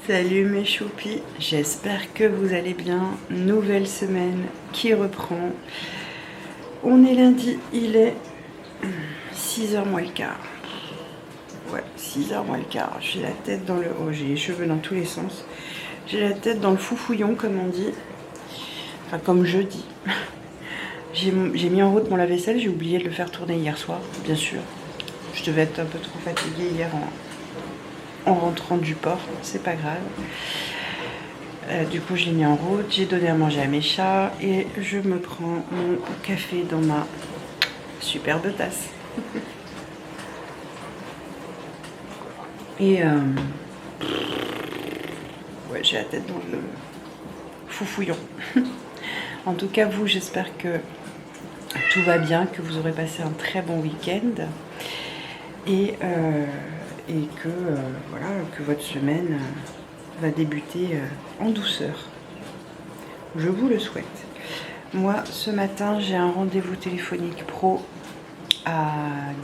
Salut mes choupis, j'espère que vous allez bien. Nouvelle semaine qui reprend. On est lundi, il est 6h moins le quart. Ouais, 6h moins le quart. J'ai la tête dans le... Oh, j'ai les cheveux dans tous les sens. J'ai la tête dans le foufouillon, comme on dit. Enfin, comme je dis. J'ai mis en route mon lave-vaisselle, j'ai oublié de le faire tourner hier soir, bien sûr. Je devais être un peu trop fatiguée hier en rentrant du port, c'est pas grave. Du coup, je l'ai mis en route, j'ai donné à manger à mes chats et je me prends mon café dans ma superbe tasse. Et ouais, j'ai la tête dans le foufouillon. En tout cas, vous, j'espère que tout va bien, que vous aurez passé un très bon week-end et que voilà, que votre semaine va débuter en douceur. Je vous le souhaite. Moi, ce matin, j'ai un rendez-vous téléphonique pro à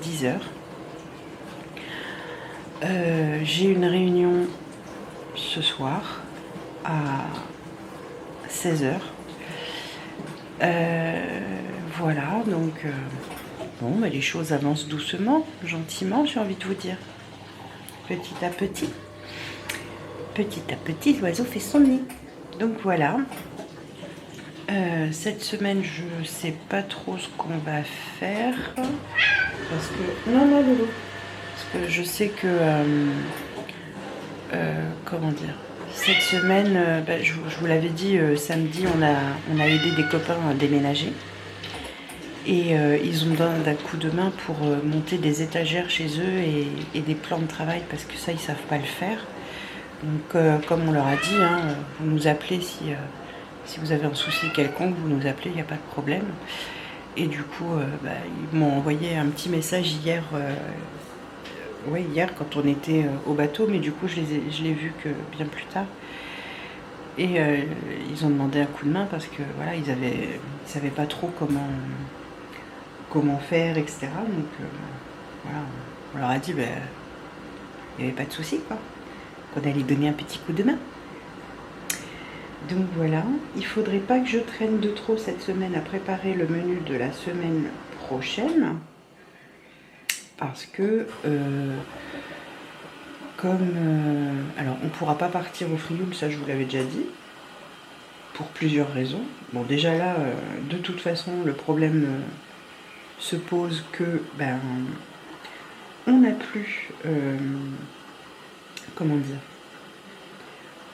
10h. J'ai une réunion ce soir à 16h. Voilà, donc bon, bah, les choses avancent doucement, gentiment, j'ai envie de vous dire. Petit à petit. Petit à petit, l'oiseau fait son nid. Donc voilà. Cette semaine, je sais pas trop ce qu'on va faire. Parce que... Non, Loulou. Parce que je sais que... comment dire, cette semaine, je vous l'avais dit, samedi, on a aidé des copains à déménager. Et ils ont besoin d'un coup de main pour monter des étagères chez eux et des plans de travail, parce que ça, ils savent pas le faire. Donc, comme on leur a dit, hein, vous nous appelez si vous avez un souci quelconque, vous nous appelez, il n'y a pas de problème. Et du coup, ils m'ont envoyé un petit message hier, hier quand on était au bateau, mais du coup, je l'ai vu que bien plus tard. Et ils ont demandé un coup de main parce que voilà, ils savaient pas trop comment faire, etc. Donc voilà, on leur a dit, il n'y avait pas de souci, quoi. Qu'on allait donner un petit coup de main. Donc voilà, il faudrait pas que je traîne de trop cette semaine à préparer le menu de la semaine prochaine. Parce que, alors on ne pourra pas partir au Frioul, ça je vous l'avais déjà dit, pour plusieurs raisons. Bon, déjà là, de toute façon, le problème se pose que, on n'a plus, comment dire,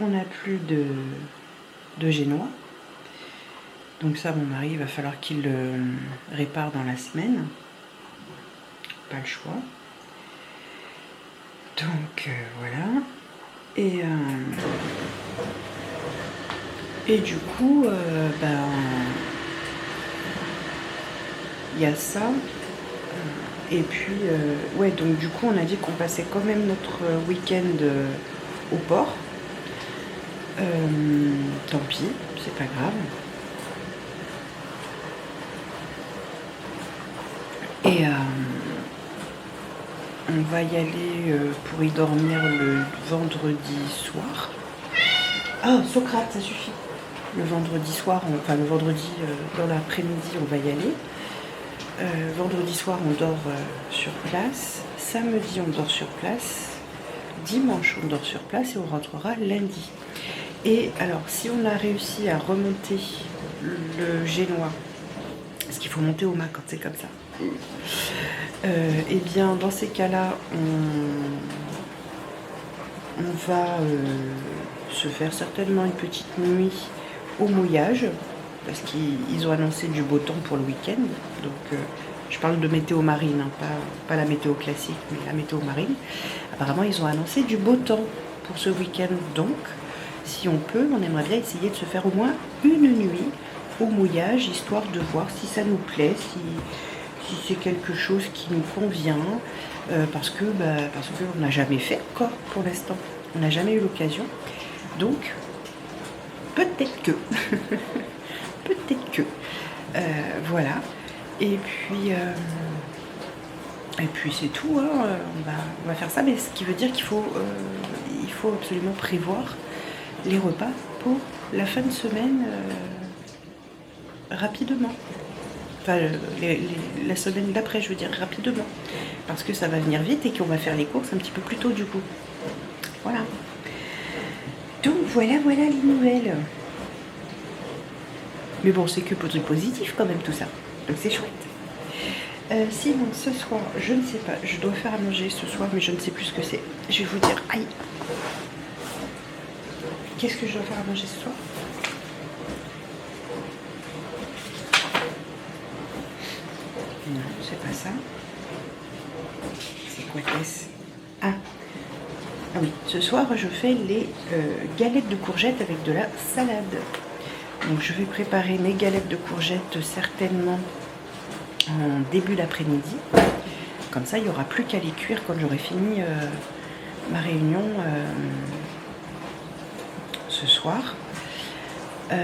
on n'a plus de génois. Donc ça, mon mari, il va falloir qu'il le répare dans la semaine. Pas le choix. Donc voilà. Et du coup, il y a ça. Et puis, ouais, donc du coup, on a dit qu'on passait quand même notre week-end au port. Tant pis, c'est pas grave. Et on va y aller pour y dormir le vendredi soir. Ah, Socrate, ça suffit. Le vendredi soir, le vendredi dans l'après-midi, on va y aller. Vendredi soir, on dort sur place. Samedi, on dort sur place. Dimanche, on dort sur place et on rentrera lundi. Et alors, si on a réussi à remonter le génois, parce qu'il faut monter au mât quand c'est comme ça, et bien dans ces cas-là, on va se faire certainement une petite nuit au mouillage, parce qu'ils ont annoncé du beau temps pour le week-end. Donc je parle de météo marine, hein, pas la météo classique, mais la météo marine. Apparemment, ils ont annoncé du beau temps pour ce week-end. Donc, si on peut, on aimerait bien essayer de se faire au moins une nuit au mouillage, histoire de voir si ça nous plaît, si c'est quelque chose qui nous convient, parce que on n'a jamais fait encore pour l'instant. On n'a jamais eu l'occasion. Donc, peut-être que. Peut-être que. Voilà. Et puis, Et puis c'est tout, hein. On va faire ça, mais ce qui veut dire qu'il faut, il faut absolument prévoir les repas pour la fin de semaine rapidement. Enfin, la semaine d'après, je veux dire, rapidement. Parce que ça va venir vite et qu'on va faire les courses un petit peu plus tôt du coup. Voilà. Donc voilà les nouvelles. Mais bon, c'est que pour du positif quand même tout ça. Donc c'est chouette. Sinon, ce soir, je ne sais pas, je dois faire à manger ce soir, mais je ne sais plus ce que c'est. Je vais vous dire, aïe. Qu'est-ce que je dois faire à manger ce soir? Non, c'est pas ça. C'est quoi qu'est-ce? Ah oui, ce soir, je fais les galettes de courgettes avec de la salade. Donc, je vais préparer mes galettes de courgettes certainement en début d'après-midi. Comme ça, il n'y aura plus qu'à les cuire quand j'aurai fini ma réunion ce soir. Et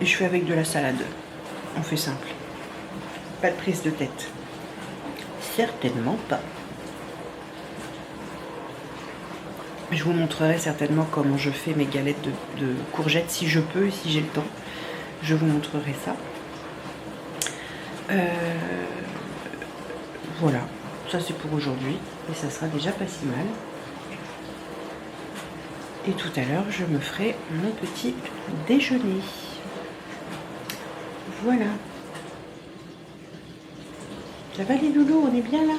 je fais avec de la salade. On fait simple. Pas de prise de tête. Certainement pas. Je vous montrerai certainement comment je fais mes galettes de courgettes si je peux et si j'ai le temps. Je vous montrerai ça. Voilà, ça c'est pour aujourd'hui et ça sera déjà pas si mal. Et tout à l'heure, je me ferai mon petit déjeuner. Voilà. Ça va les loulous, on est bien là?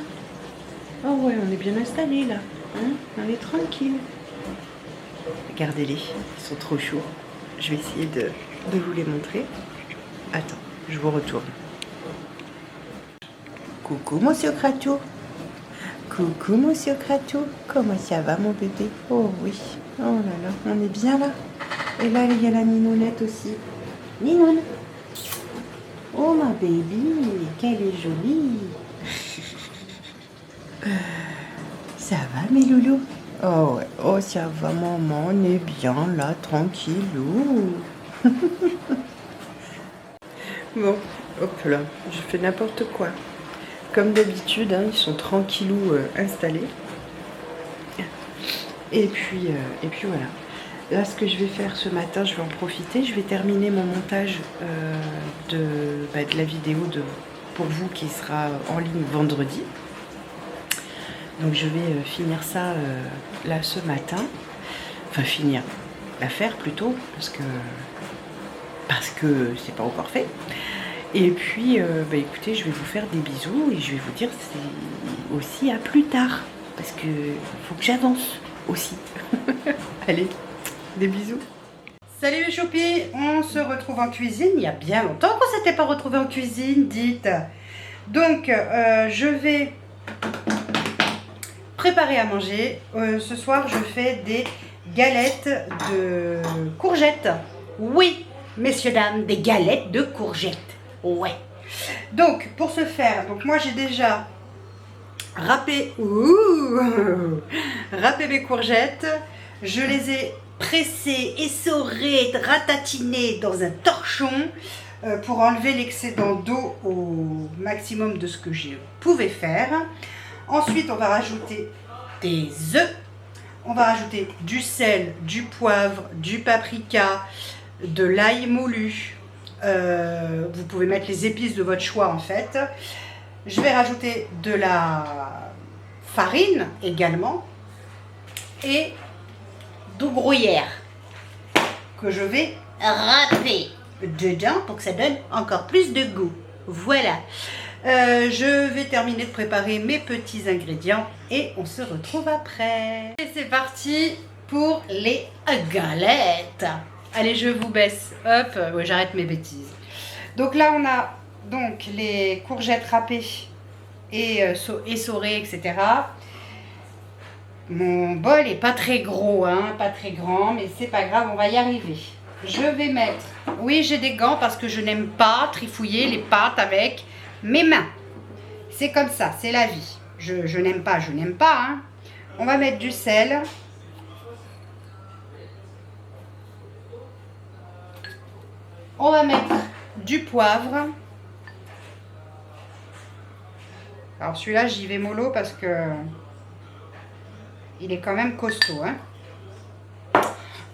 Oh ouais, on est bien installés là. Hein, on est tranquille. Regardez-les, ils sont trop chauds. Je vais essayer de vous les montrer. Attends, je vous retourne. Coucou monsieur Cratou. Coucou monsieur Cratou. Comment ça va mon bébé? Oh oui. Oh là là, on est bien là. Et là, il y a la Ninounette aussi. Ninoune. Oh ma baby, qu'elle est jolie. Ça va mes loulous? Oh ouais, oh ça va maman, on est bien là, tranquillou. Bon, hop là, je fais n'importe quoi. Comme d'habitude, hein, ils sont tranquillou installés. Et puis voilà. Là, ce que je vais faire ce matin, je vais en profiter. Je vais terminer mon montage de la vidéo pour vous qui sera en ligne vendredi. Donc je vais finir ça là ce matin. Enfin finir, la faire plutôt, parce que c'est pas encore fait. Et puis écoutez, je vais vous faire des bisous et je vais vous dire c'est aussi à plus tard. Parce que faut que j'avance aussi. Allez, des bisous. Salut mes choupis, on se retrouve en cuisine. Il y a bien longtemps qu'on s'était pas retrouvé en cuisine, dites. Donc je vais préparer à manger. Ce soir, je fais des galettes de courgettes. Oui, messieurs, dames, des galettes de courgettes. Ouais. Donc, pour ce faire, moi j'ai déjà râpé mes courgettes. Je les ai pressées, essorées, ratatinées dans un torchon pour enlever l'excédent d'eau au maximum de ce que je pouvais faire. Ensuite, on va rajouter des œufs, on va rajouter du sel, du poivre, du paprika, de l'ail moulu. Vous pouvez mettre les épices de votre choix en fait. Je vais rajouter de la farine également et du gruyère que je vais râper dedans pour que ça donne encore plus de goût. Voilà. Je vais terminer de préparer mes petits ingrédients et on se retrouve après. Et c'est parti pour les galettes. Allez, je vous baisse. Hop, ouais, j'arrête mes bêtises. Donc là, on a donc les courgettes râpées et essorées, etc. Mon bol est pas très gros, hein, pas très grand, mais c'est pas grave, on va y arriver. Je vais mettre, oui, j'ai des gants parce que je n'aime pas trifouiller les pâtes avec mes mains. C'est comme ça, c'est la vie. Je n'aime pas, hein. On va mettre du sel. On va mettre du poivre. Alors celui-là, j'y vais mollo parce que il est quand même costaud, hein.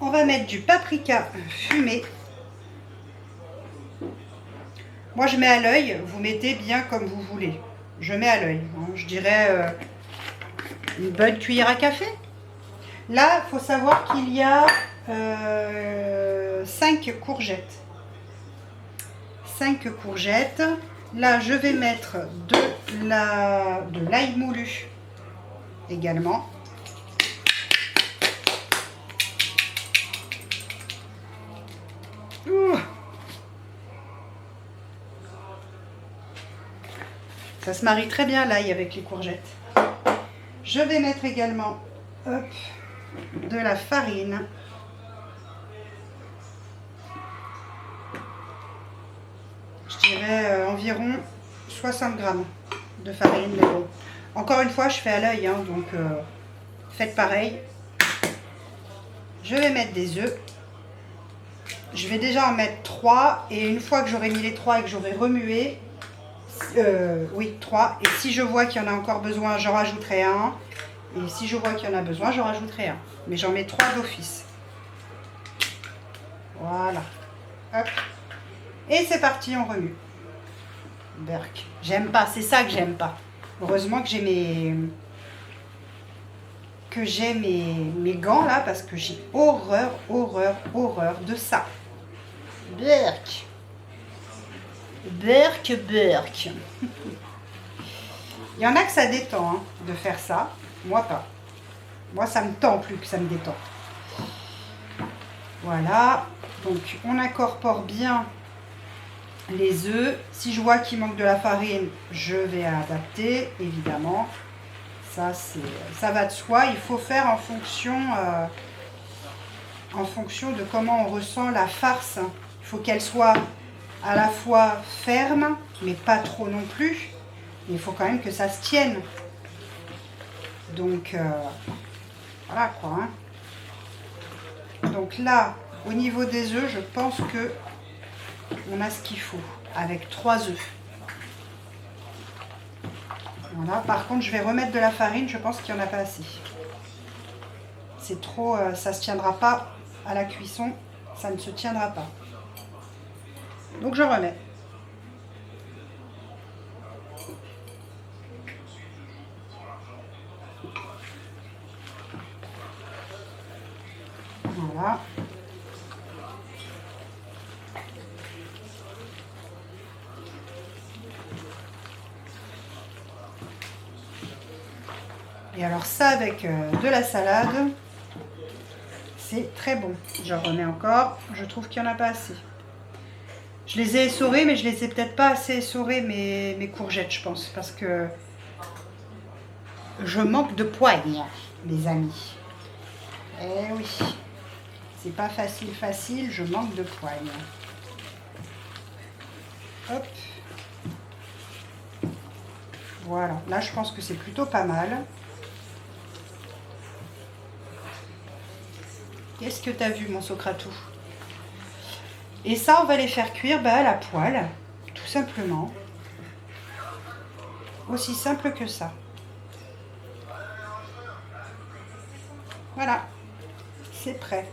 On va mettre du paprika fumé. Moi, je mets à l'œil. Vous mettez bien comme vous voulez. Je mets à l'œil. Hein. Je dirais une bonne cuillère à café. Là, il faut savoir qu'il y a 5 courgettes. 5 courgettes. Là, je vais mettre de l'ail moulu également. Ouh. Ça se marie très bien l'ail avec les courgettes. Je vais mettre également hop, de la farine. Je dirais environ 60 grammes de farine. Mais bon, encore une fois, je fais à l'œil, hein, donc faites pareil. Je vais mettre des œufs. Je vais déjà en mettre 3 et une fois que j'aurai mis les 3 et que j'aurai remué, oui 3, et si je vois qu'il y en a encore besoin, j'en rajouterai un, et si je vois qu'il y en a besoin, j'en rajouterai un, mais j'en mets 3 d'office. Voilà, hop, et c'est parti, on remue. Berk, j'aime pas, c'est ça que j'aime pas. Heureusement que j'ai mes gants là, parce que j'ai horreur de ça. Berk. Berk. Il y en a que ça détend hein, de faire ça. Moi pas. Moi ça me tend plus que ça me détend. Voilà. Donc on incorpore bien les œufs. Si je vois qu'il manque de la farine, je vais adapter évidemment. Ça va de soi. Il faut faire en fonction de comment on ressent la farce. Il faut qu'elle soit à la fois ferme, mais pas trop non plus. Mais il faut quand même que ça se tienne. Donc, voilà quoi. Hein. Donc là, au niveau des œufs, je pense que on a ce qu'il faut. Avec 3 œufs. Voilà. Par contre, je vais remettre de la farine. Je pense qu'il n'y en a pas assez. C'est trop... ça ne se tiendra pas à la cuisson. Ça ne se tiendra pas. Donc je remets. Voilà. Et alors ça avec de la salade, c'est très bon. Je remets encore. Je trouve qu'il n'y en a pas assez. Je les ai essorées, mais je les ai peut-être pas assez essorées, mes courgettes, je pense. Parce que je manque de poigne, les amis. Eh oui. C'est pas facile, je manque de poigne. Hop. Voilà. Là, je pense que c'est plutôt pas mal. Qu'est-ce que tu as vu, mon Socratou? Et ça, on va les faire cuire à la poêle, tout simplement. Aussi simple que ça. Voilà, c'est prêt.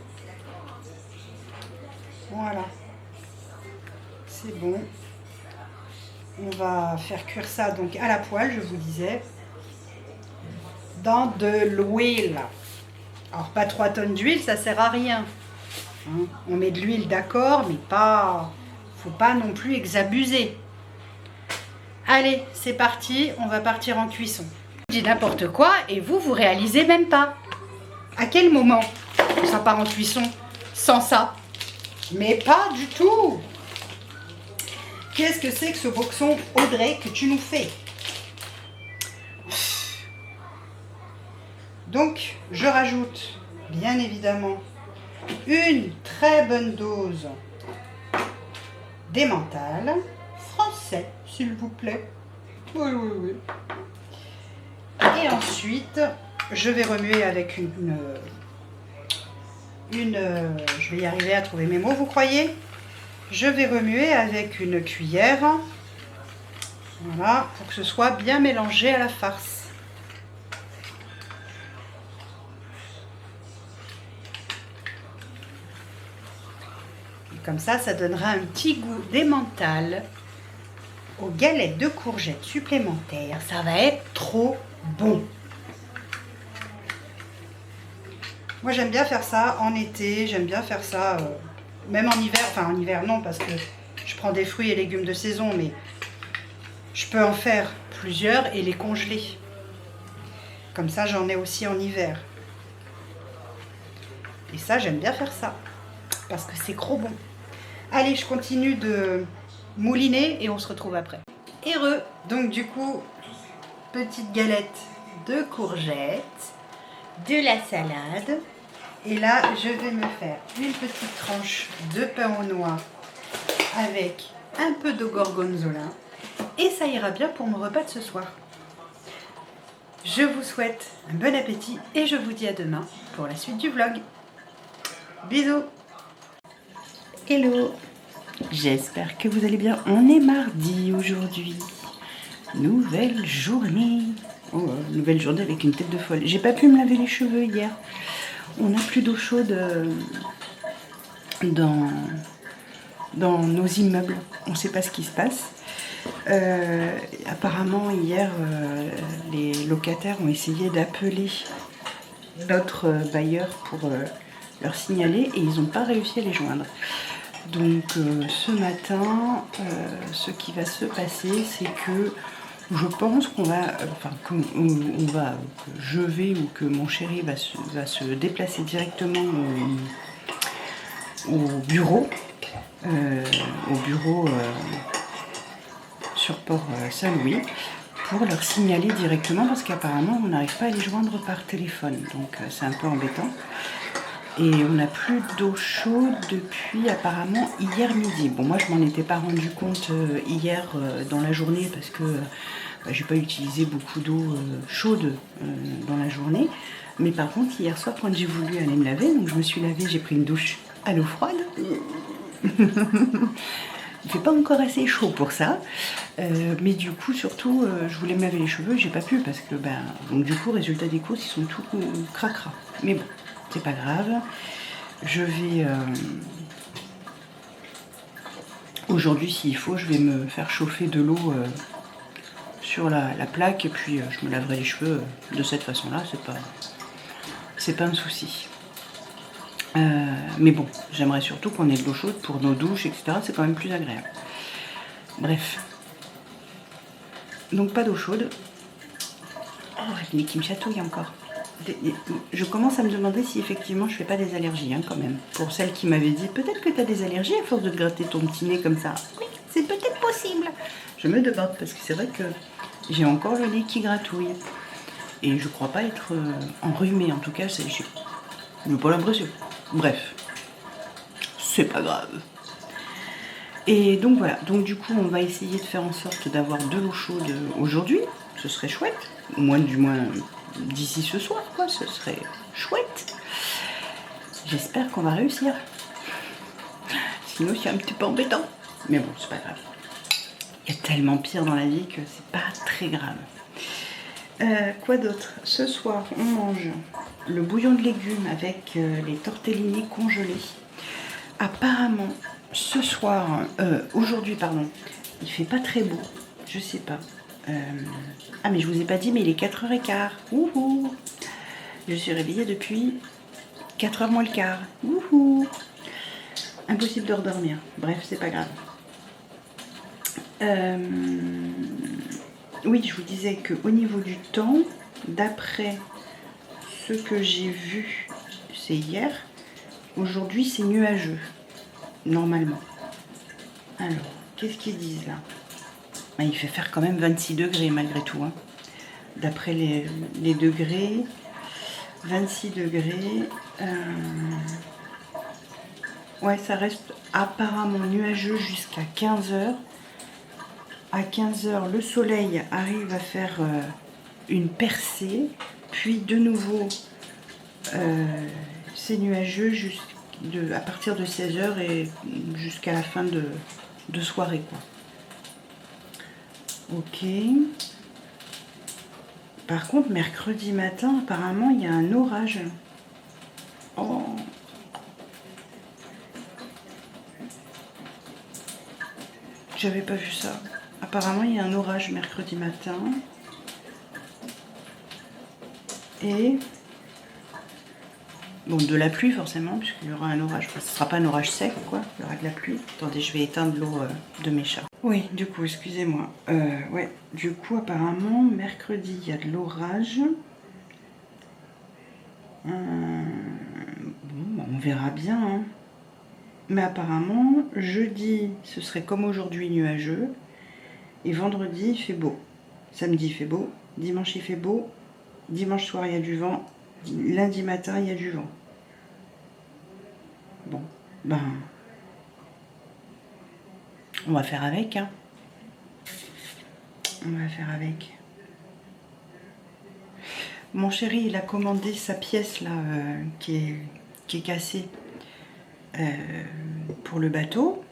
Voilà, c'est bon. On va faire cuire ça donc à la poêle, je vous disais, dans de l'huile. Alors, pas 3 tonnes d'huile, ça sert à rien. Hein, on met de l'huile, d'accord, mais pas... faut pas non plus exabuser. Allez, c'est parti, on va partir en cuisson. Je dis n'importe quoi et vous réalisez même pas. À quel moment ça part en cuisson sans ça? Mais pas du tout. Qu'est-ce que c'est que ce boxon, Audrey, que tu nous fais? Donc, je rajoute, bien évidemment, une très bonne dose d'emmental français, s'il vous plaît. Oui. Et ensuite, je vais remuer avec je vais y arriver à trouver mes mots, vous croyez? Je vais remuer avec une cuillère. Voilà, pour que ce soit bien mélangé à la farce. Et comme ça donnera un petit goût d'emmental aux galettes de courgettes supplémentaires. Ça va être trop bon. Moi, j'aime bien faire ça en été, j'aime bien faire ça même en hiver. Enfin, en hiver, non, parce que je prends des fruits et légumes de saison, mais je peux en faire plusieurs et les congeler. Comme ça, j'en ai aussi en hiver. Et ça, j'aime bien faire ça, parce que c'est trop bon. Allez, je continue de mouliner et on se retrouve après. Heureux. Donc, du coup, petite galette de courgettes, de la salade. Et là, je vais me faire une petite tranche de pain au noix avec un peu de gorgonzola. Et ça ira bien pour mon repas de ce soir. Je vous souhaite un bon appétit et je vous dis à demain pour la suite du vlog. Bisous. Hello, j'espère que vous allez bien. On est mardi aujourd'hui. Nouvelle journée. Oh, nouvelle journée avec une tête de folle. J'ai pas pu me laver les cheveux hier. On n'a plus d'eau chaude dans nos immeubles. On ne sait pas ce qui se passe. Apparemment, hier, les locataires ont essayé d'appeler notre bailleur pour leur signaler et ils n'ont pas réussi à les joindre. Donc, ce matin, ce qui va se passer, c'est que je pense qu'on va, que je vais ou que mon chéri va se déplacer directement au bureau, sur Port Saint-Louis, pour leur signaler directement parce qu'apparemment on n'arrive pas à les joindre par téléphone, donc c'est un peu embêtant. Et on n'a plus d'eau chaude depuis apparemment hier midi. Bon, moi je m'en étais pas rendu compte hier dans la journée parce que j'ai pas utilisé beaucoup d'eau chaude dans la journée. Mais par contre hier soir quand j'ai voulu aller me laver, donc je me suis lavée, j'ai pris une douche à l'eau froide. Il fait pas encore assez chaud pour ça, mais du coup surtout je voulais me laver les cheveux, j'ai pas pu parce que donc du coup résultat des courses ils sont tout cracra. Mais bon, c'est pas grave. Je vais aujourd'hui s'il faut, je vais me faire chauffer de l'eau sur la plaque et puis je me laverai les cheveux de cette façon-là. C'est pas un souci. Mais bon, j'aimerais surtout qu'on ait de l'eau chaude pour nos douches, etc. C'est quand même plus agréable. Bref. Donc pas d'eau chaude. Oh, mais qui me chatouille encore. Je commence à me demander si effectivement je fais pas des allergies, quand même. Pour celle qui m'avait dit, peut-être que tu as des allergies à force de te gratter ton petit nez comme ça. Oui, c'est peut-être possible. Je me demande, parce que c'est vrai que j'ai encore le nez qui gratouille. Et je crois pas être enrhumée, en tout cas, je n'ai pas l'impression. Bref, c'est pas grave. Et donc voilà, donc du coup on va essayer de faire en sorte d'avoir de l'eau chaude aujourd'hui, ce serait chouette, du moins d'ici ce soir, quoi, ce serait chouette. J'espère qu'on va réussir. Sinon c'est un petit peu embêtant, mais bon c'est pas grave. Il y a tellement pire dans la vie que c'est pas très grave. Quoi d'autre? Ce soir on mange le bouillon de légumes avec les tortellini congelés. Apparemment, ce soir, aujourd'hui, pardon, il fait pas très beau, je sais pas. Ah, mais je vous ai pas dit, mais il est 4h15. Wouhou! Je suis réveillée depuis 4h moins le quart. Wouhou! Impossible de redormir. Bref, c'est pas grave. Oui, je vous disais qu'au niveau du temps, d'après ce que j'ai vu, c'est hier. Aujourd'hui, c'est nuageux, normalement. Alors, qu'est-ce qu'ils disent là? Il fait faire quand même 26 degrés malgré tout. D'après les degrés, 26 degrés. Ouais, ça reste apparemment nuageux jusqu'à 15h. À 15h, le soleil arrive à faire une percée. Puis de nouveau, c'est nuageux à partir de 16h et jusqu'à la fin de soirée, quoi. Ok. Par contre, mercredi matin, apparemment, il y a un orage. Oh. J'avais pas vu ça. Apparemment, il y a un orage mercredi matin. Et... bon, de la pluie forcément, puisqu'il y aura un orage. Enfin, ce ne sera pas un orage sec, quoi. Il y aura de la pluie. Attendez, je vais éteindre l'eau de mes chats. Oui, du coup, excusez-moi. Ouais, du coup, apparemment, mercredi, il y a de l'orage. Bon, on verra bien. Hein. Mais apparemment, jeudi, ce serait comme aujourd'hui, nuageux. Et vendredi, il fait beau. Samedi, il fait beau. Dimanche, il fait beau. Dimanche soir, il y a du vent. Lundi matin, il y a du vent. Bon, ben... on va faire avec, hein. On va faire avec. Mon chéri, il a commandé sa pièce, là, qui est cassée. Pour le bateau,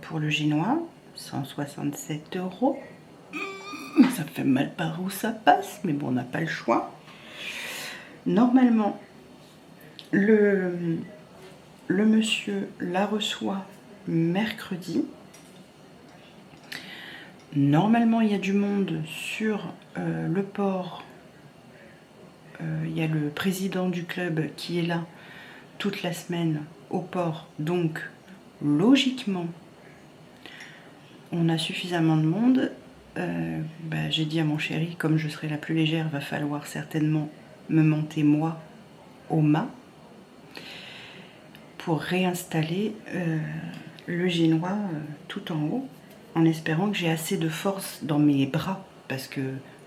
pour le Génois, 167 €. Ça me fait mal par où ça passe, mais bon, on n'a pas le choix. Normalement, le monsieur la reçoit mercredi. Normalement, il y a du monde sur le port. Il y a le président du club qui est là toute la semaine au port. Donc, logiquement, on a suffisamment de monde. J'ai dit à mon chéri, comme je serai la plus légère, va falloir certainement me monter moi au mât pour réinstaller le Génois tout en haut, en espérant que j'ai assez de force dans mes bras, parce que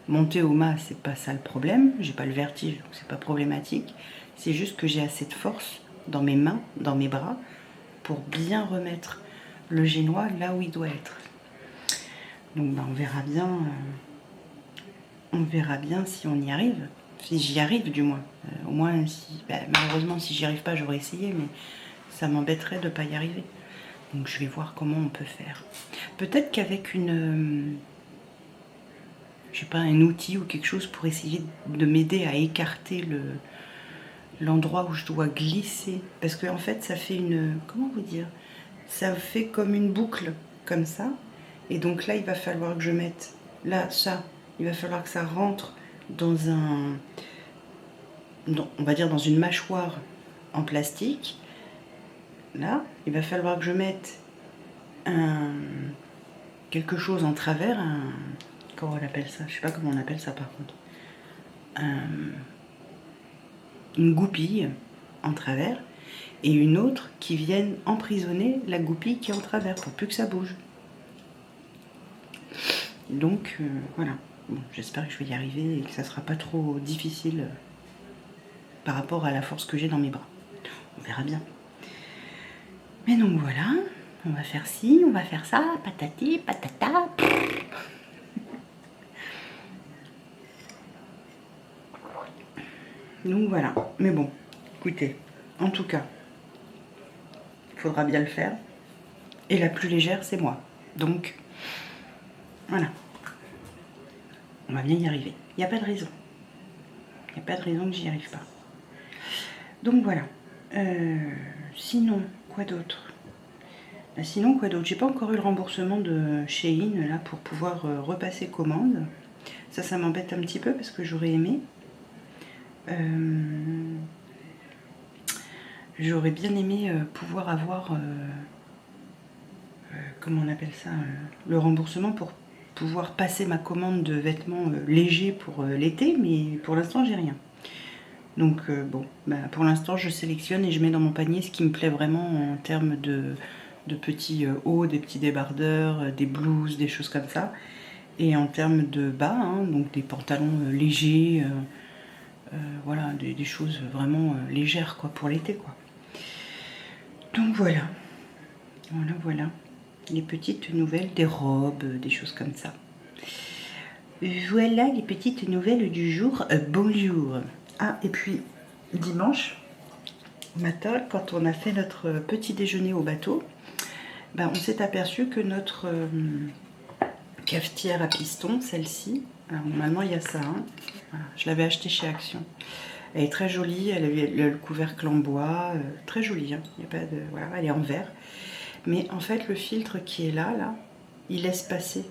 monter au mât, c'est pas ça le problème, j'ai pas le vertige, donc c'est pas problématique, c'est juste que j'ai assez de force dans mes mains, dans mes bras, pour bien remettre le Génois là où il doit être. Donc on verra bien si on y arrive, si j'y arrive du moins. Au moins, malheureusement, si j'y arrive pas, j'aurais essayé, mais ça m'embêterait de ne pas y arriver. Donc je vais voir comment on peut faire. Peut-être qu'avec je sais pas, un outil ou quelque chose pour essayer de m'aider à écarter l'endroit où je dois glisser. Parce que en fait, ça fait comment vous dire? Ça fait comme une boucle, comme ça. Et donc là, il va falloir que je mette, là, ça, il va falloir que ça rentre dans on va dire dans une mâchoire en plastique. Là, il va falloir que je mette quelque chose en travers, comment on appelle ça? Je sais pas comment on appelle ça par contre. Une goupille en travers et une autre qui vienne emprisonner la goupille qui est en travers pour plus que ça bouge. Donc voilà, bon, j'espère que je vais y arriver et que ça sera pas trop difficile par rapport à la force que j'ai dans mes bras. On verra bien. Mais donc voilà, on va faire ci, on va faire ça, patati, patata. Donc voilà, mais bon, écoutez, en tout cas, il faudra bien le faire. Et la plus légère, c'est moi. Donc, voilà. On va bien y arriver. Il n'y a pas de raison. Il n'y a pas de raison que j'y arrive pas. Donc voilà. Sinon, quoi d'autre? Sinon, quoi d'autre? J'ai pas encore eu le remboursement de Shein là pour pouvoir repasser commande. Ça m'embête un petit peu parce que j'aurais aimé. J'aurais bien aimé pouvoir avoir comment on appelle ça, le remboursement pour pouvoir passer ma commande de vêtements légers pour l'été, mais pour l'instant j'ai rien. Donc bon, pour l'instant je sélectionne et je mets dans mon panier ce qui me plaît vraiment en termes de petits hauts, des petits débardeurs, des blouses, des choses comme ça. Et en termes de bas, hein, donc des pantalons légers, voilà, des choses vraiment légères quoi, pour l'été quoi. Donc voilà, voilà. Les petites nouvelles des robes, des choses comme ça. Voilà les petites nouvelles du jour. Bonjour. Ah, et puis dimanche matin, quand on a fait notre petit déjeuner au bateau, on s'est aperçu que notre cafetière à piston, celle-ci. Alors normalement il y a ça, hein. Voilà, je l'avais acheté chez Action. Elle est très jolie, elle a le couvercle en bois, très jolie, hein. Il y a pas de, voilà, elle est en verre. Mais en fait le filtre qui est là, il laisse passer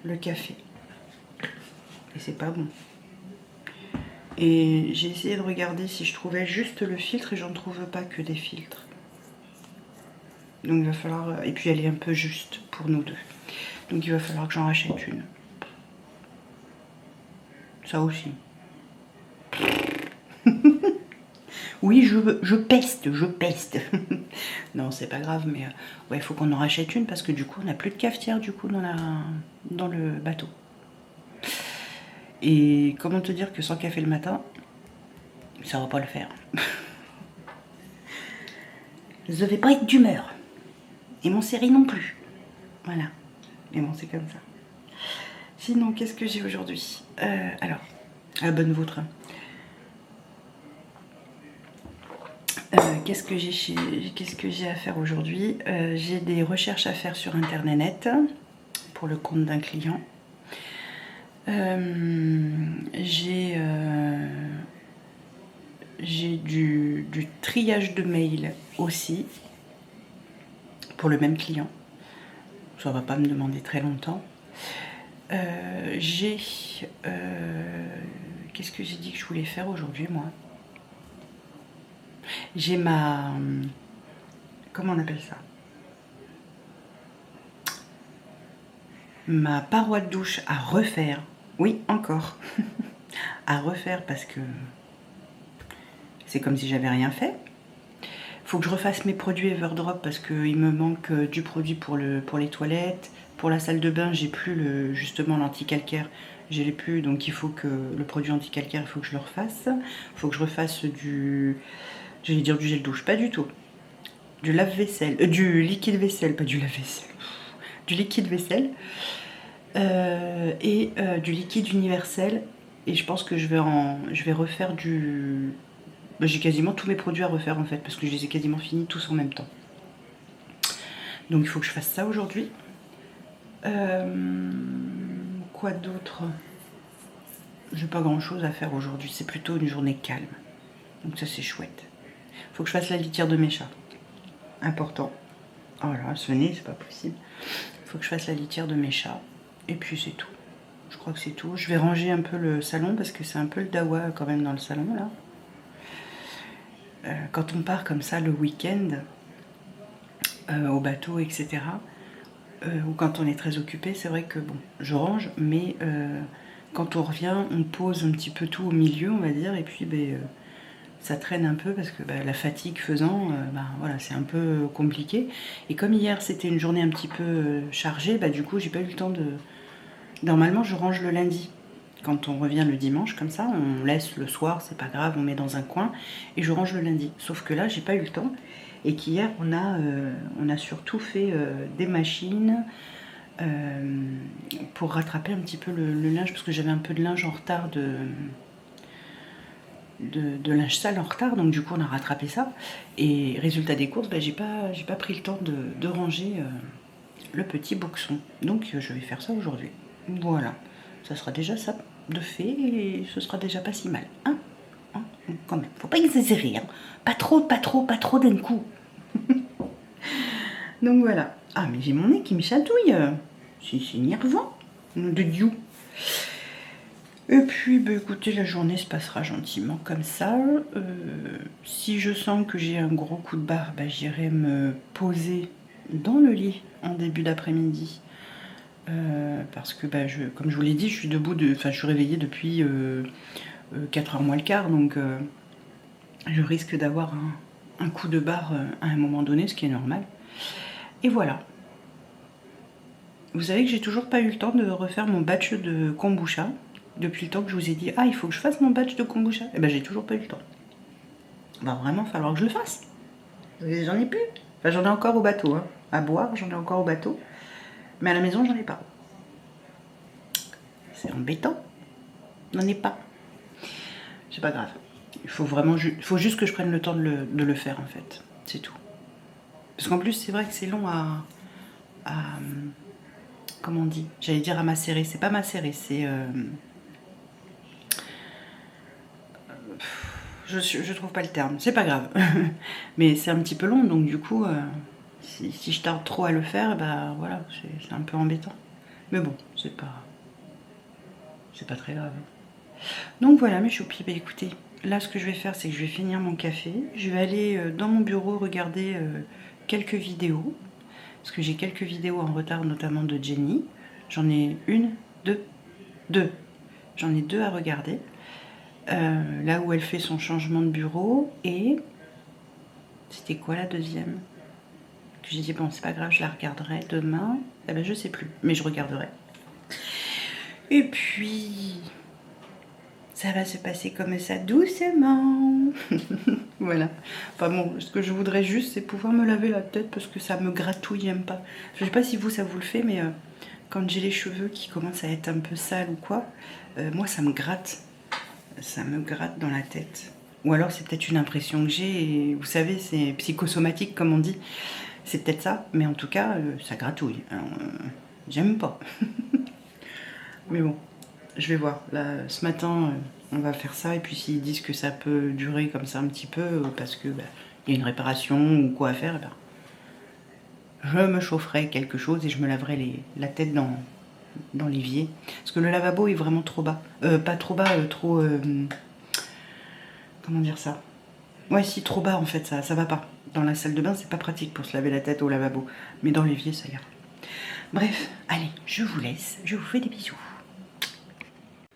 le café. Et c'est pas bon. Et j'ai essayé de regarder si je trouvais juste le filtre et j'en trouve pas que des filtres. Donc il va falloir... Et puis elle est un peu juste pour nous deux. Donc il va falloir que j'en rachète une. Ça aussi. Oui, je peste, je peste. Non, c'est pas grave, mais ouais, il faut qu'on en rachète une parce que du coup, on n'a plus de cafetière du coup dans le bateau. Et comment te dire que sans café le matin, ça va pas le faire. Je vais pas être d'humeur. Et mon série non plus. Voilà. Mais bon, c'est comme ça. Sinon, qu'est-ce que j'ai aujourd'hui? Alors, à bonne vôtre. Qu'est-ce que j'ai à faire aujourd'hui? J'ai des recherches à faire sur Internet pour le compte d'un client. J'ai du triage de mails aussi pour le même client. Ça va pas me demander très longtemps. Qu'est-ce que j'ai dit que je voulais faire aujourd'hui, moi? J'ai ma... Comment on appelle ça? Ma paroi de douche à refaire. Oui, encore. À refaire parce que c'est comme si j'avais rien fait. Faut que je refasse mes produits Everdrop parce qu'il me manque du produit pour les toilettes. Pour la salle de bain, j'ai plus justement l'anti-calcaire. Je l'ai plus, donc il faut que le produit anti-calcaire, il faut que je le refasse. Il faut que je refasse j'allais dire du gel douche, pas du tout. Du lave-vaisselle, du liquide vaisselle, pas du lave-vaisselle. Du liquide vaisselle. Et du liquide universel. Et je pense que je vais refaire du... J'ai quasiment tous mes produits à refaire en fait, parce que je les ai quasiment finis tous en même temps. Donc il faut que je fasse ça aujourd'hui. Quoi d'autre? J'ai pas grand chose à faire aujourd'hui, c'est plutôt une journée calme. Donc ça c'est chouette. Faut que je fasse la litière de mes chats. Important. Oh là, ce nez, c'est pas possible. Faut que je fasse la litière de mes chats. Et puis c'est tout. Je crois que c'est tout. Je vais ranger un peu le salon parce que c'est un peu le dawa quand même dans le salon là. Quand on part comme ça le week-end au bateau, etc. Ou quand on est très occupé, c'est vrai que bon, je range, mais quand on revient, on pose un petit peu tout au milieu, on va dire, et puis ça traîne un peu parce que la fatigue faisant, voilà, c'est un peu compliqué. Et comme hier c'était une journée un petit peu chargée, du coup j'ai pas eu le temps de... Normalement je range le lundi. Quand on revient le dimanche, comme ça, on laisse le soir, c'est pas grave, on met dans un coin, et je range le lundi. Sauf que là, j'ai pas eu le temps, et qu'hier, on a surtout fait des machines pour rattraper un petit peu le linge, parce que j'avais un peu de linge en retard, de linge sale en retard, donc du coup, on a rattrapé ça. Et résultat des courses, j'ai pas pris le temps de ranger le petit boxon. Donc, je vais faire ça aujourd'hui. Voilà. Ça sera déjà ça de fait et ce sera déjà pas si mal. Hein, quand même. Faut pas exagérer. Hein. Pas trop d'un coup. Donc voilà. Ah, mais j'ai mon nez qui me chatouille. C'est énervant. De Dieu. Et puis, écoutez, la journée se passera gentiment comme ça. Si je sens que j'ai un gros coup de barre, j'irai me poser dans le lit en début d'après-midi. Parce que comme je vous l'ai dit, je suis réveillée depuis 4h moins le quart, donc je risque d'avoir un coup de barre à un moment donné, ce qui est normal. Et voilà. Vous savez que j'ai toujours pas eu le temps de refaire mon batch de kombucha, depuis le temps que je vous ai dit, il faut que je fasse mon batch de kombucha. Et j'ai toujours pas eu le temps. Va vraiment falloir que je le fasse. J'en ai plus. Enfin, j'en ai encore au bateau, hein. À boire, j'en ai encore au bateau. Mais à la maison, j'en ai pas. C'est embêtant. J'en ai pas. C'est pas grave. Il faut juste que je prenne le temps de le faire, en fait. C'est tout. Parce qu'en plus, c'est vrai que c'est long comment on dit? J'allais dire à macérer, c'est pas macérer, c'est... je trouve pas le terme, c'est pas grave. Mais c'est un petit peu long, donc du coup, si je tarde trop à le faire, bah voilà, c'est un peu embêtant. Mais bon, c'est pas très grave. Donc voilà mes choupis, bah écoutez, là ce que je vais faire, c'est que je vais finir mon café. Je vais aller dans mon bureau regarder quelques vidéos. Parce que j'ai quelques vidéos en retard, notamment de Jenny. J'en ai deux. J'en ai deux à regarder. Là où elle fait son changement de bureau. Et c'était quoi la deuxième? Que j'ai dit, bon, c'est pas grave, je la regarderai demain. Eh ben, je sais plus, mais je regarderai. Et puis, ça va se passer comme ça, doucement. Voilà. Enfin bon, ce que je voudrais juste, c'est pouvoir me laver la tête parce que ça me gratouille, j'aime pas. Je sais pas si vous, ça vous le fait, mais quand j'ai les cheveux qui commencent à être un peu sales ou quoi, moi, ça me gratte. Ça me gratte dans la tête. Ou alors, c'est peut-être une impression que j'ai, et vous savez, c'est psychosomatique, comme on dit. C'est peut-être ça, mais en tout cas, ça gratouille. J'aime pas. Mais bon, je vais voir. Là, ce matin, on va faire ça. Et puis s'ils disent que ça peut durer comme ça un petit peu, parce que bah, y a une réparation ou quoi à faire, eh ben, je me chaufferai quelque chose et je me laverai la tête dans l'évier. Parce que le lavabo est vraiment trop bas. Pas trop bas, trop... comment dire ça? Ouais, si, trop bas en fait, ça va pas. Dans la salle de bain, c'est pas pratique pour se laver la tête au lavabo. Mais dans l'évier, ça ira. Bref, allez, je vous laisse. Je vous fais des bisous.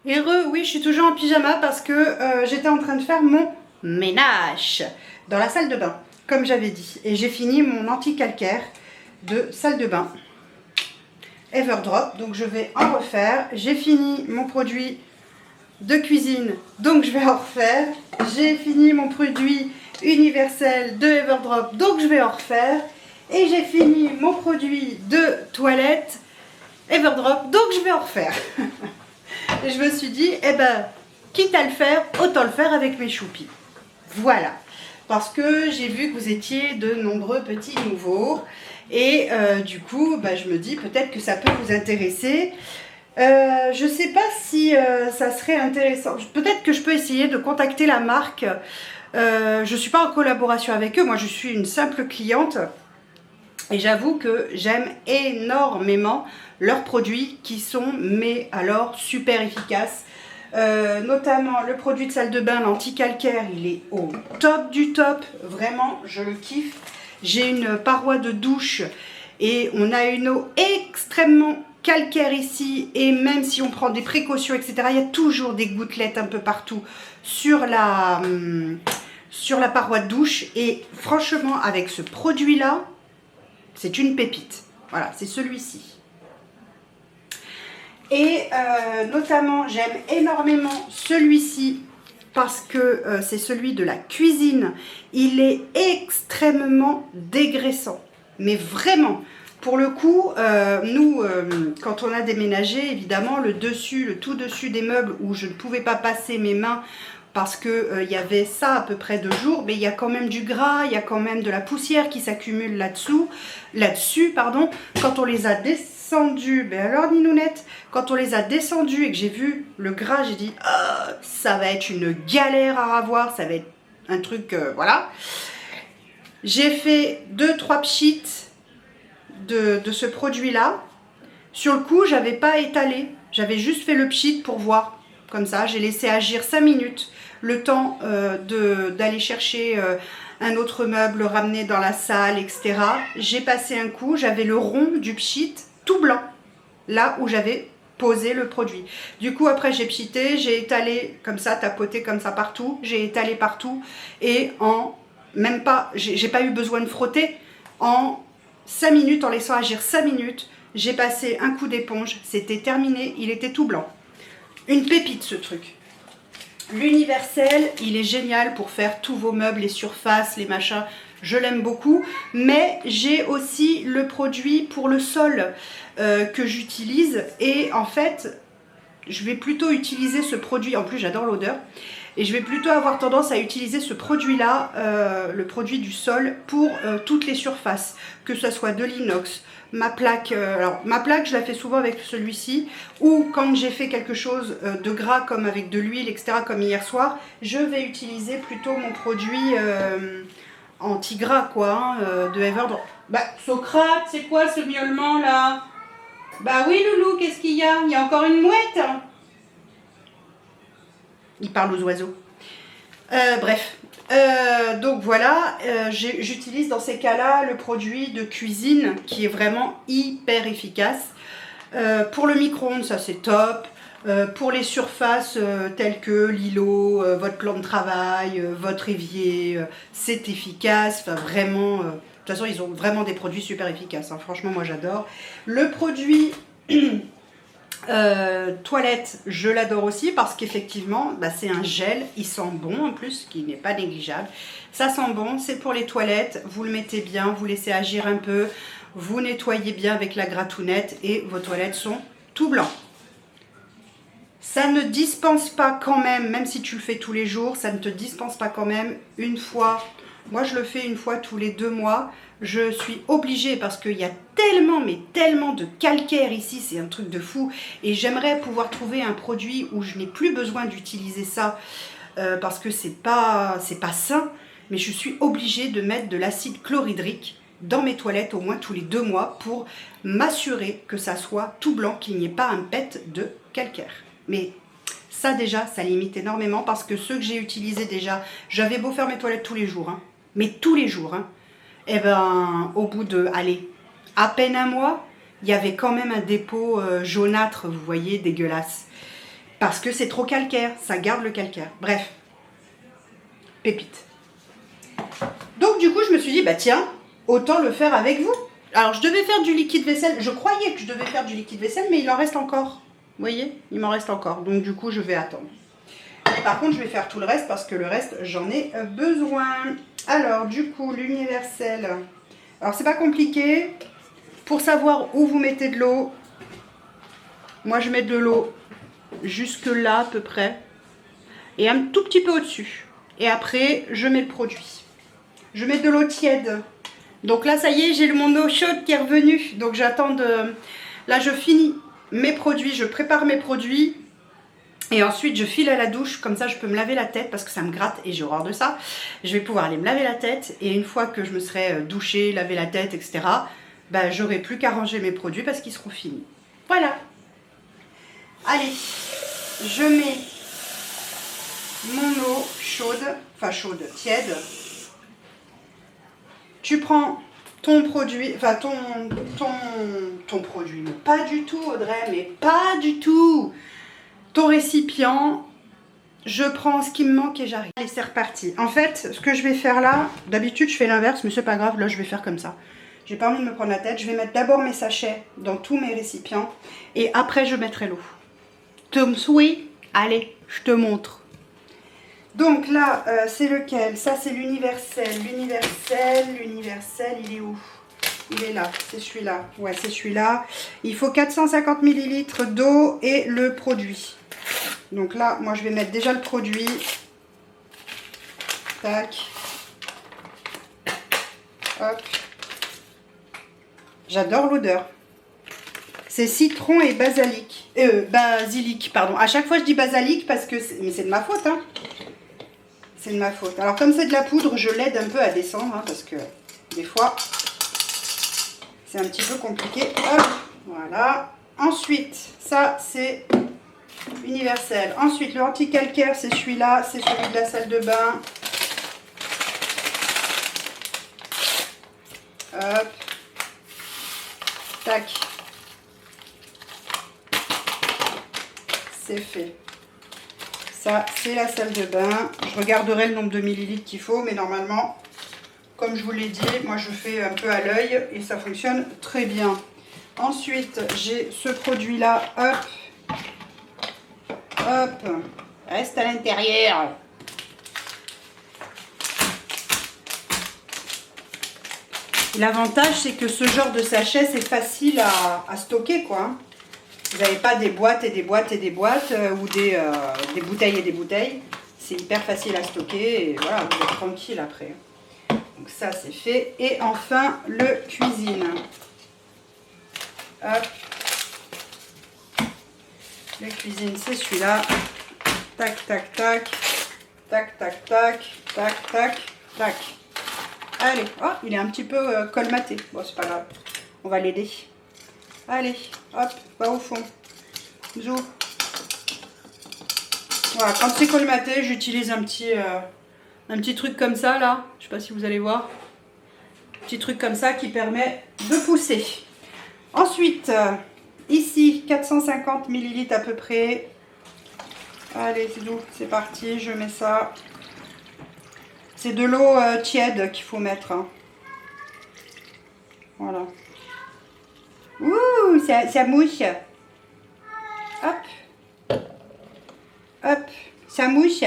Heureux, oui, je suis toujours en pyjama parce que j'étais en train de faire mon ménage dans la salle de bain, comme j'avais dit. Et j'ai fini mon anti-calcaire de salle de bain Everdrop, donc je vais en refaire. J'ai fini mon produit de cuisine, donc je vais en refaire. J'ai fini mon produit universel de Everdrop, donc je vais en refaire. Et j'ai fini mon produit de toilette Everdrop, donc je vais en refaire. Et je me suis dit, eh ben, quitte à le faire, autant le faire avec mes choupis. Voilà. Parce que j'ai vu que vous étiez de nombreux petits nouveaux. Et du coup, bah, je me dis peut-être que ça peut vous intéresser. Je ne sais pas si ça serait intéressant. Peut-être que je peux essayer de contacter la marque. Je ne suis pas en collaboration avec eux. Moi, je suis une simple cliente. Et j'avoue que j'aime énormément leurs produits qui sont, mais alors, super efficaces. Notamment le produit de salle de bain, l'anti-calcaire, il est au top du top. Vraiment, je le kiffe. J'ai une paroi de douche et on a une eau extrêmement calcaire ici. Et même si on prend des précautions, etc., il y a toujours des gouttelettes un peu partout sur la paroi de douche. Et franchement, avec ce produit-là, c'est une pépite. Voilà, c'est celui-ci. Et notamment, j'aime énormément celui-ci parce que c'est celui de la cuisine. Il est extrêmement dégraissant. Mais vraiment, pour le coup, nous, quand on a déménagé, évidemment, le tout dessus des meubles où je ne pouvais pas passer mes mains parce qu'il y avait ça à peu près 2 jours, mais il y a quand même du gras, il y a quand même de la poussière qui s'accumule là-dessus, pardon. Quand on les a descendus, ben alors Ninounette, quand on les a descendus et que j'ai vu le gras, j'ai dit ça va être une galère à ravoir, ça va être un truc, voilà. J'ai fait 2-3 pchits de ce produit-là. Sur le coup, j'avais pas étalé, j'avais juste fait le pchit pour voir. Comme ça, j'ai laissé agir 5 minutes, le temps d'aller chercher un autre meuble, le ramener dans la salle, etc. J'ai passé un coup, j'avais le rond du pchit tout blanc, là où j'avais posé le produit. Du coup, après, j'ai pchité, j'ai étalé comme ça, tapoté comme ça partout, j'ai étalé partout et même pas, j'ai pas eu besoin de frotter. En 5 minutes, en laissant agir 5 minutes, j'ai passé un coup d'éponge, c'était terminé, il était tout blanc. Une pépite ce truc. L'universel, il est génial pour faire tous vos meubles, les surfaces, les machins. Je l'aime beaucoup. Mais j'ai aussi le produit pour le sol que j'utilise. Et en fait, je vais plutôt utiliser ce produit. En plus, j'adore l'odeur. Et je vais plutôt avoir tendance à utiliser ce produit-là, le produit du sol, pour toutes les surfaces. Que ce soit de l'inox, ma plaque. Alors, ma plaque, je la fais souvent avec celui-ci. Ou quand j'ai fait quelque chose de gras, comme avec de l'huile, etc., comme hier soir, je vais utiliser plutôt mon produit anti-gras, quoi, de Everdro. Bah, Socrate, c'est quoi ce miaulement, là? Bah oui, Loulou, qu'est-ce qu'il y a? Il y a encore une mouette? Il parle aux oiseaux. Bref. Donc voilà, j'utilise dans ces cas-là le produit de cuisine qui est vraiment hyper efficace. Pour le micro-ondes, ça c'est top. Pour les surfaces telles que l'îlot, votre plan de travail, votre évier, c'est efficace. Enfin, vraiment, de toute façon, ils ont vraiment des produits super efficaces. Hein. Franchement, moi j'adore. Le produit toilette, je l'adore aussi parce qu'effectivement, bah, c'est un gel. Il sent bon en plus, qui n'est pas négligeable. Ça sent bon, c'est pour les toilettes. Vous le mettez bien, vous laissez agir un peu. Vous nettoyez bien avec la gratounette et vos toilettes sont tout blancs. Ça ne dispense pas quand même si tu le fais tous les jours, ça ne te dispense pas quand même une fois. Moi, je le fais une fois tous les 2 mois. Je suis obligée parce qu'il y a tellement, mais tellement de calcaire ici, c'est un truc de fou. Et j'aimerais pouvoir trouver un produit où je n'ai plus besoin d'utiliser ça parce que c'est pas sain. Mais je suis obligée de mettre de l'acide chlorhydrique dans mes toilettes au moins tous les 2 mois pour m'assurer que ça soit tout blanc, qu'il n'y ait pas un pet de calcaire. Mais ça déjà, ça limite énormément parce que ceux que j'ai utilisés déjà, j'avais beau faire mes toilettes tous les jours, hein, mais tous les jours, hein, et ben au bout de, allez, à peine un mois, il y avait quand même un dépôt jaunâtre, vous voyez, dégueulasse. Parce que c'est trop calcaire, ça garde le calcaire. Bref, pépite. Donc du coup, je me suis dit, bah tiens, autant le faire avec vous. Alors, je devais faire du liquide vaisselle. Je croyais que je devais faire du liquide vaisselle, mais il en reste encore. Vous voyez, il m'en reste encore. Donc, du coup, je vais attendre. Et par contre, je vais faire tout le reste parce que le reste, j'en ai besoin. Alors, du coup, l'universel. Alors, c'est pas compliqué. Pour savoir où vous mettez de l'eau, moi, je mets de l'eau jusque là, à peu près. Et un tout petit peu au-dessus. Et après, je mets le produit. Je mets de l'eau tiède. Donc là, ça y est, j'ai mon eau chaude qui est revenue. Donc j'attends de... Là, je finis mes produits, je prépare mes produits. Et ensuite, je file à la douche. Comme ça, je peux me laver la tête parce que ça me gratte et j'ai horreur de ça. Je vais pouvoir aller me laver la tête. Et une fois que je me serai douchée, laver la tête, etc., bah, j'aurai plus qu'à ranger mes produits parce qu'ils seront finis. Voilà. Allez, je mets mon eau chaude, enfin chaude, tiède. Tu prends ton produit, enfin ton produit, mais pas du tout Audrey, mais pas du tout. Ton récipient, je prends ce qui me manque et j'arrive. Allez, c'est reparti. En fait, ce que je vais faire là, d'habitude je fais l'inverse, mais c'est pas grave, là je vais faire comme ça. J'ai pas envie de me prendre la tête, je vais mettre d'abord mes sachets dans tous mes récipients et après je mettrai l'eau. Tom Sweet, allez, je te montre. Donc là, c'est lequel? Ça, c'est l'universel. L'universel, il est où? Il est là, c'est celui-là. Ouais, c'est celui-là. Il faut 450 ml d'eau et le produit. Donc là, moi, je vais mettre déjà le produit. Tac. Hop. J'adore l'odeur. C'est citron et basilic. Basilic, pardon. À chaque fois, je dis basilic parce que... Mais c'est de ma faute, hein. C'est de ma faute. Alors comme c'est de la poudre, je l'aide un peu à descendre, hein, parce que des fois, c'est un petit peu compliqué. Hop, voilà. Ensuite, ça c'est universel. Ensuite, le anti-calcaire, c'est celui-là, c'est celui de la salle de bain. Hop. Tac. C'est fait. Ça, c'est la salle de bain. Je regarderai le nombre de millilitres qu'il faut, mais normalement, comme je vous l'ai dit, moi je fais un peu à l'œil et ça fonctionne très bien. Ensuite, j'ai ce produit-là. Hop. Hop. Reste à l'intérieur. L'avantage, c'est que ce genre de sachet, c'est facile à stocker, quoi. vous n'avez pas des boîtes et des boîtes et des boîtes ou des bouteilles et des bouteilles, c'est hyper facile à stocker et voilà, vous êtes tranquille après. Donc ça c'est fait. Et enfin le cuisine. Hop. Le cuisine c'est celui-là. Tac, tac, tac. Tac, tac, tac. Tac, tac, tac. Allez, oh, il est un petit peu colmaté. Bon, c'est pas grave. On va l'aider. Allez, hop, va au fond. Zou. Voilà, quand c'est colmaté, j'utilise un petit truc comme ça, là. Je sais pas si vous allez voir. Petit truc comme ça qui permet de pousser. Ensuite, ici, 450 ml à peu près. Allez, c'est parti, je mets ça. C'est de l'eau tiède qu'il faut mettre. Hein. Voilà. Ouh, ça mouche. Hop. Hop, ça mouche.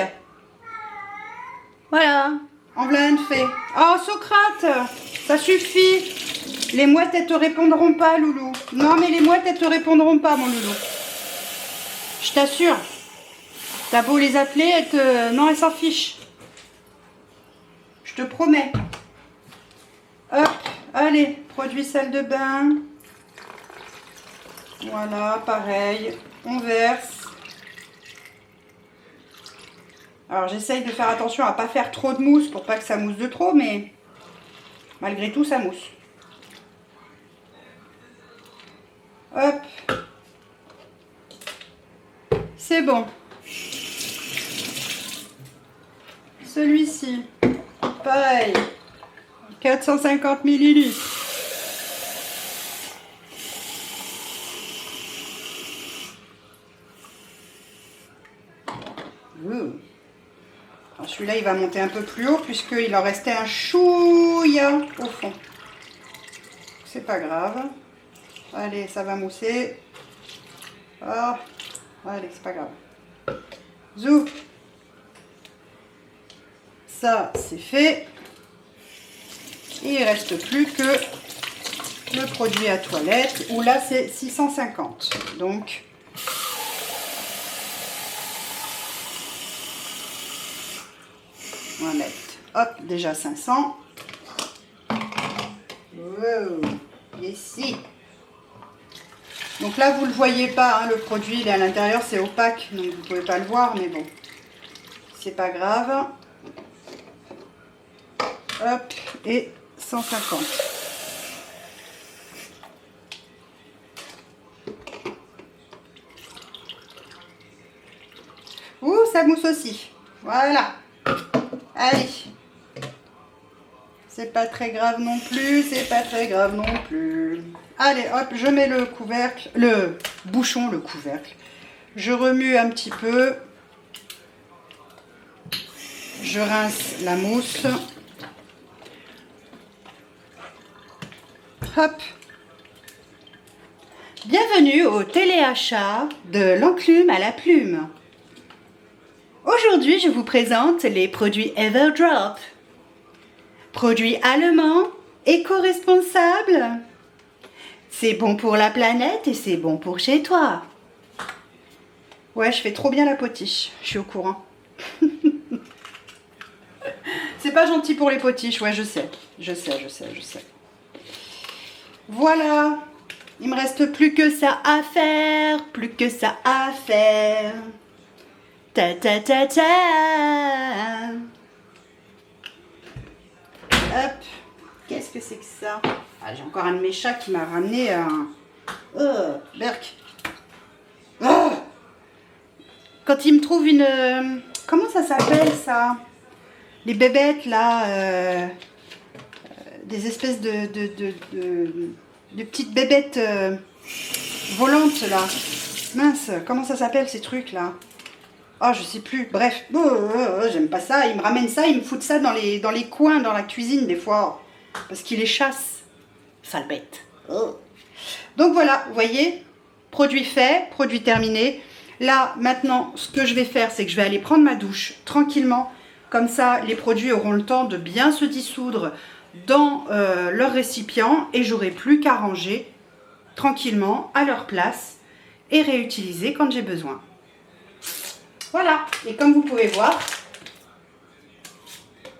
Voilà. En voilà une fait. Oh, Socrate, ça suffit. Les mouettes, elles te répondront pas, loulou. Non, mais les mouettes, elles te répondront pas, mon loulou. Je t'assure. T'as beau les appeler, non, elles s'en fichent. Je te promets. Hop, allez, produit salle de bain. Voilà, pareil. On verse. Alors, j'essaye de faire attention à ne pas faire trop de mousse pour pas que ça mousse de trop, mais malgré tout, ça mousse. Hop. C'est bon. Celui-ci, pareil. 450 ml. Celui-là, il va monter un peu plus haut puisqu'il en restait un chouïa au fond. C'est pas grave. Allez, ça va mousser. Oh. Allez, c'est pas grave. Zou. Ça, c'est fait. Il ne reste plus que le produit à toilette, où là, c'est 650. Donc, on va mettre, hop, déjà 500. Wow, ici. Donc là, vous ne le voyez pas, hein, le produit, il est à l'intérieur, c'est opaque, donc vous ne pouvez pas le voir, mais bon, c'est pas grave. Hop, et 150. Ouh, ça mousse aussi. Voilà. Allez. C'est pas très grave non plus, c'est pas très grave non plus. Allez, hop, je mets le couvercle, le bouchon, le couvercle. Je remue un petit peu. Je rince la mousse. Hop. Bienvenue au téléachat de l'enclume à la plume. Aujourd'hui, je vous présente les produits Everdrop. Produits allemands, éco-responsables. C'est bon pour la planète et c'est bon pour chez toi. Ouais, je fais trop bien la potiche, je suis au courant. C'est pas gentil pour les potiches, ouais, je sais. Voilà, il me reste plus que ça à faire, Ta ta ta ta. Hop, qu'est-ce que c'est que ça? Ah, j'ai encore un de mes chats qui m'a ramené un... Oh, Berk. Oh, quand il me trouve une... Comment ça s'appelle ça? Les bébêtes là, des espèces de petites bébêtes volantes là. Mince, comment ça s'appelle ces trucs là? Oh, je sais plus. Bref, j'aime pas ça. Il me ramène ça, il me fout ça dans les coins, dans la cuisine des fois. Parce qu'il les chasse. Sale bête. Oh. Donc voilà, vous voyez, produit fait, produit terminé. Là, maintenant, ce que je vais faire, c'est que je vais aller prendre ma douche tranquillement. Comme ça, les produits auront le temps de bien se dissoudre dans leur récipient. Et j'aurai plus qu'à ranger tranquillement à leur place. et réutiliser quand j'ai besoin. Voilà, et comme vous pouvez voir,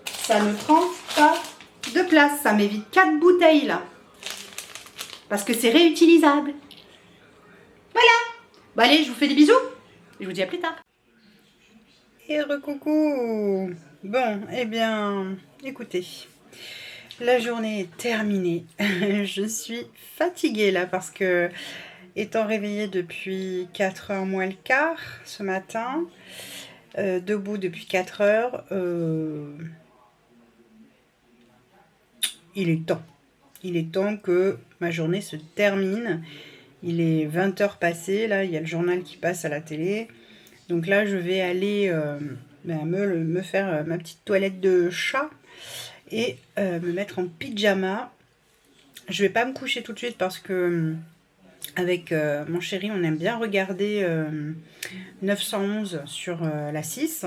ça ne prend pas de place. Ça m'évite 4 bouteilles là. Parce que c'est réutilisable. Voilà. Bon allez, je vous fais des bisous. Je vous dis à plus tard. Et recoucou. Bon, eh bien, écoutez. La journée est terminée. Je suis fatiguée là parce que, étant réveillée depuis 4h moins le quart ce matin, debout depuis 4 heures, il est temps. Il est temps que ma journée se termine. Il est 20h passé, là, il y a le journal qui passe à la télé. Donc là, je vais aller me faire ma petite toilette de chat et me mettre en pyjama. Je vais pas me coucher tout de suite parce que avec mon chéri, on aime bien regarder 911 sur la 6.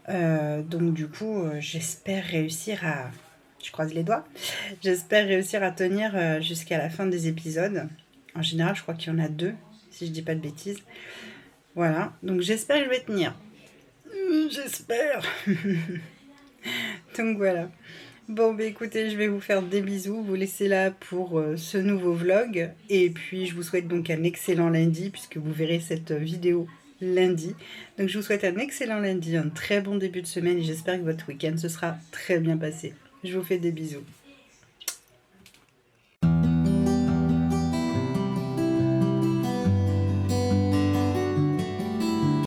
Donc du coup, j'espère réussir à... Je croise les doigts. J'espère réussir à tenir jusqu'à la fin des épisodes. En général, je crois qu'il y en a 2, si je dis pas de bêtises. Voilà, donc j'espère que je vais tenir. J'espère. Donc voilà. Bon, bah écoutez, je vais vous faire des bisous, vous laisser là pour ce nouveau vlog. Et puis, je vous souhaite donc un excellent lundi, puisque vous verrez cette vidéo lundi. Donc, je vous souhaite un excellent lundi, un très bon début de semaine, et j'espère que votre week-end se sera très bien passé. Je vous fais des bisous.